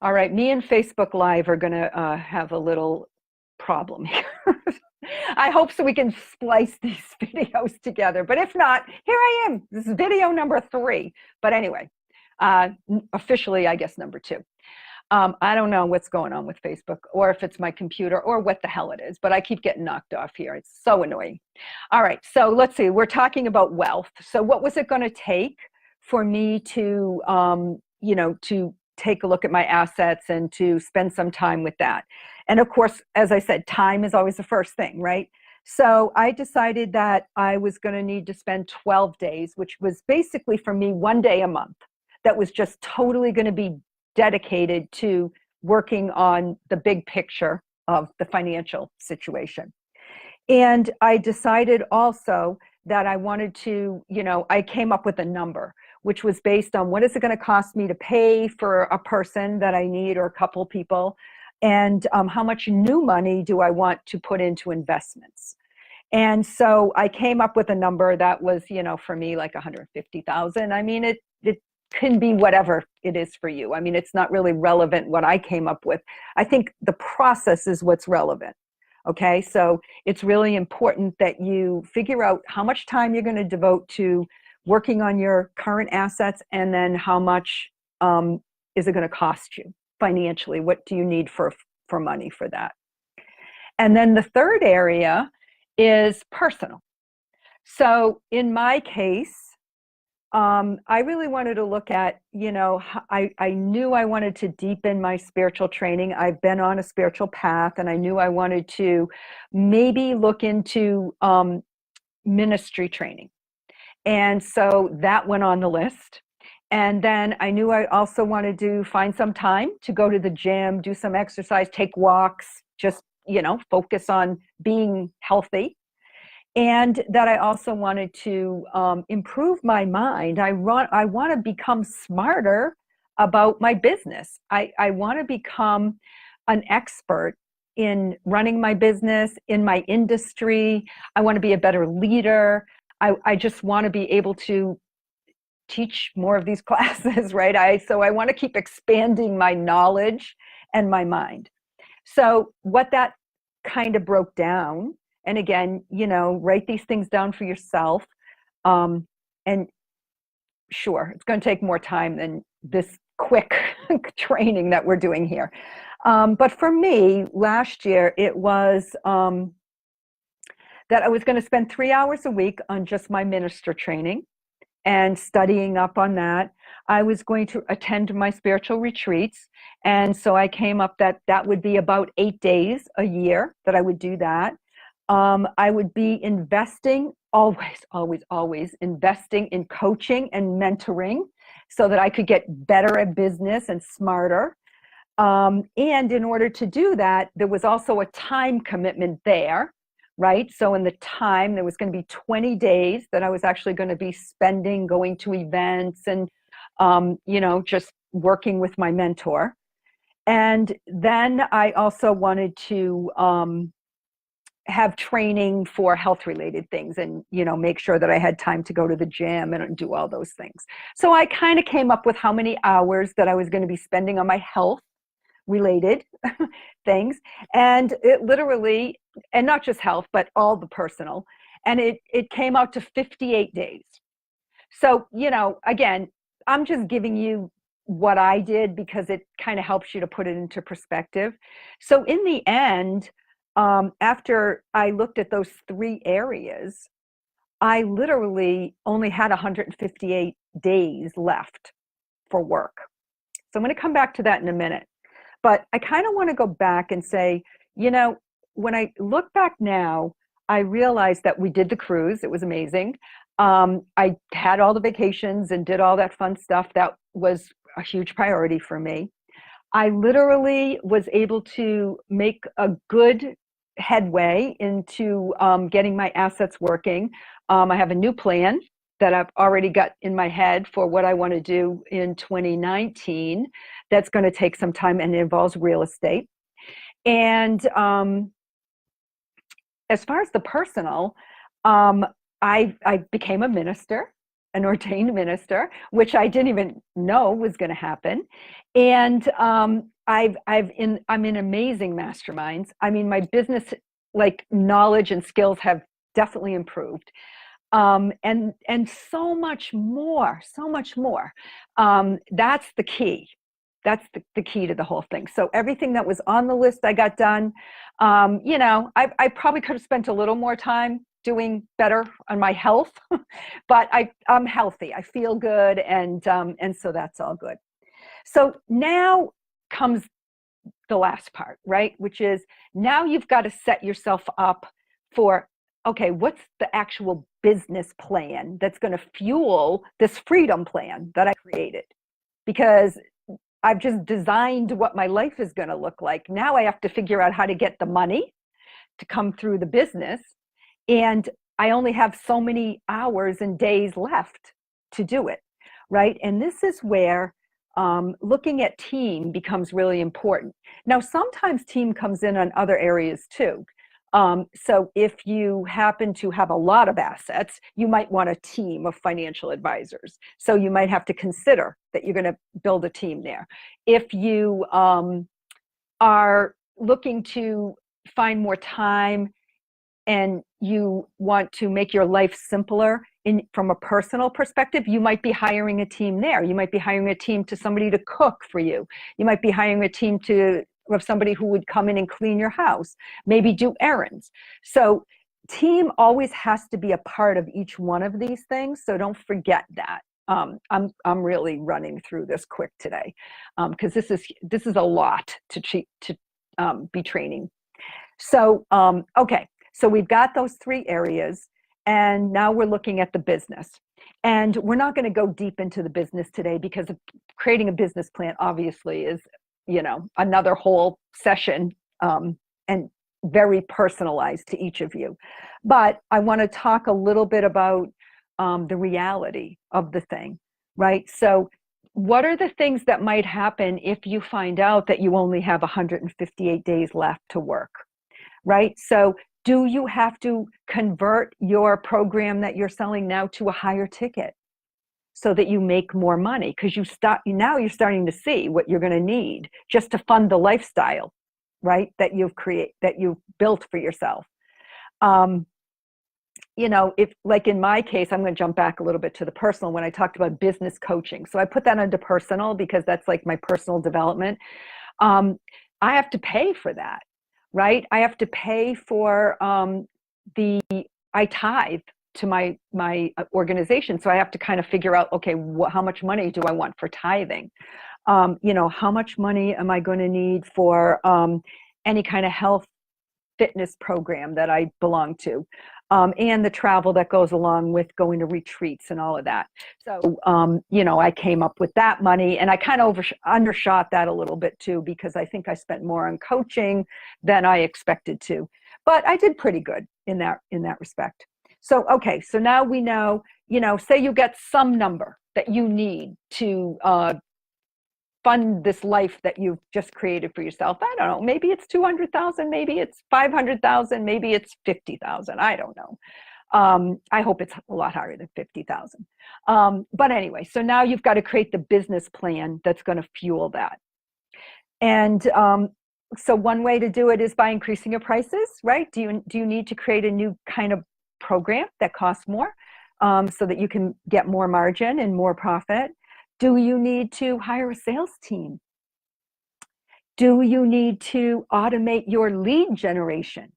All right, me and Facebook Live are going to have a little problem here. I hope so we can splice these videos together. But if not, here I am. This is video number 3. But anyway, officially, I guess number 2. I don't know what's going on with Facebook or if it's my computer or what the hell it is, but I keep getting knocked off here. It's so annoying. All right, so let's see. We're talking about wealth. So what was it going to take for me to, to take a look at my assets and to spend some time with that? And of course, as I said, time is always the first thing, right? So I decided that I was going to need to spend 12 days, which was basically for me 1 day a month. That was just totally going to be dedicated to working on the big picture of the financial situation. And I decided also that I wanted to, I came up with a number, which was based on what is it going to cost me to pay for a person that I need or a couple people, and how much new money do I want to put into investments. And so I came up with a number that was, for me, like 150,000. I mean, it can be whatever it is for you. I mean, it's not really relevant what I came up with. I think the process is what's relevant. Okay, so it's really important that you figure out how much time you're going to devote to working on your current assets, and then how much is it going to cost you financially? What do you need for money for that? And then the third area is personal. So in my case, I really wanted to look at, I knew I wanted to deepen my spiritual training. I've been on a spiritual path, and I knew I wanted to maybe look into ministry training. And so that went on the list. And then I knew I also wanted to find some time to go to the gym, do some exercise, take walks, just, focus on being healthy. And that I also wanted to improve my mind. I want to become smarter about my business. I want to become an expert in running my business, in my industry. I want to be a better leader. I just want to be able to teach more of these classes, right? So I want to keep expanding my knowledge and my mind. So what that kind of broke down, and again, write these things down for yourself. And sure, it's going to take more time than this quick training that we're doing here. But for me, last year, it was that I was going to spend 3 hours a week on just my minister training and studying up on that. I was going to attend my spiritual retreats. And so I came up that would be about 8 days a year that I would do that. I would be investing, always investing in coaching and mentoring so that I could get better at business and smarter. And in order to do that, there was also a time commitment there, right? So in the time, there was going to be 20 days that I was actually going to be spending going to events and, just working with my mentor. And then I also wanted to have training for health related things and, make sure that I had time to go to the gym and do all those things. So I kind of came up with how many hours that I was going to be spending on my health related things. And it literally, and not just health, but all the personal. And it came out to 58 days. So, again, I'm just giving you what I did because it kind of helps you to put it into perspective. So in the end, after I looked at those 3 areas, I literally only had 158 days left for work. So I'm going to come back to that in a minute. But I kind of want to go back and say, when I look back now, I realized that we did the cruise. It was amazing. I had all the vacations and did all that fun stuff. That was a huge priority for me. I literally was able to make a good headway into getting my assets working. I have a new plan that I've already got in my head for what I want to do in 2019. That's going to take some time, and it involves real estate. And as far as the personal, I became a minister. an ordained minister, which I didn't even know was going to happen. And I'm in amazing masterminds. I mean, my business like knowledge and skills have definitely improved. And so much more, so much more. That's the key. That's the key to the whole thing. So everything that was on the list, I got done. I probably could have spent a little more time doing better on my health, but I'm healthy. I feel good, and so that's all good. So now comes the last part, right? Which is now you've got to set yourself up for, okay, what's the actual business plan that's going to fuel this freedom plan that I created? Because I've just designed what my life is going to look like. Now I have to figure out how to get the money to come through the business. And I only have so many hours and days left to do it, right? And this is where looking at team becomes really important. Now, sometimes team comes in on other areas too. So if you happen to have a lot of assets, you might want a team of financial advisors. So you might have to consider that you're going to build a team there. If you are looking to find more time and you want to make your life simpler from a personal perspective, you might be hiring a team there. You might be hiring a team to somebody to cook for you. You might be hiring a team of somebody who would come in and clean your house, maybe do errands. So team always has to be a part of each one of these things. So don't forget that. I'm really running through this quick today because this is a lot to be training. So okay, so we've got those three areas, and now we're looking at the business. And we're not going to go deep into the business today because creating a business plan obviously is, another whole session and very personalized to each of you. But I want to talk a little bit about the reality of the thing, right? So what are the things that might happen if you find out that you only have 158 days left to work, right? So do you have to convert your program that you're selling now to a higher ticket so that you make more money? Because now you're starting to see what you're going to need just to fund the lifestyle, right, that you've built for yourself. If like in my case, I'm going to jump back a little bit to the personal when I talked about business coaching. So I put that under personal because that's like my personal development. I have to pay for that, right? I have to pay for I tithe to my organization. So I have to kind of figure out, okay, how much money do I want for tithing? How much money am I going to need for any kind of health fitness program that I belong to? And the travel that goes along with going to retreats and all of that. So, I came up with that money, and I kind of undershot that a little bit too, because I think I spent more on coaching than I expected to, but I did pretty good in that respect. So, okay, so now we know, say you get some number that you need to fund this life that you've just created for yourself. I don't know, maybe it's 200,000, maybe it's 500,000, maybe it's 50,000. I don't know. I hope it's a lot higher than 50,000. But anyway, so now you've got to create the business plan that's going to fuel that. And so one way to do it is by increasing your prices, right? Do you need to create a new kind of program that costs more so that you can get more margin and more profit? Do you need to hire a sales team? Do you need to automate your lead generation?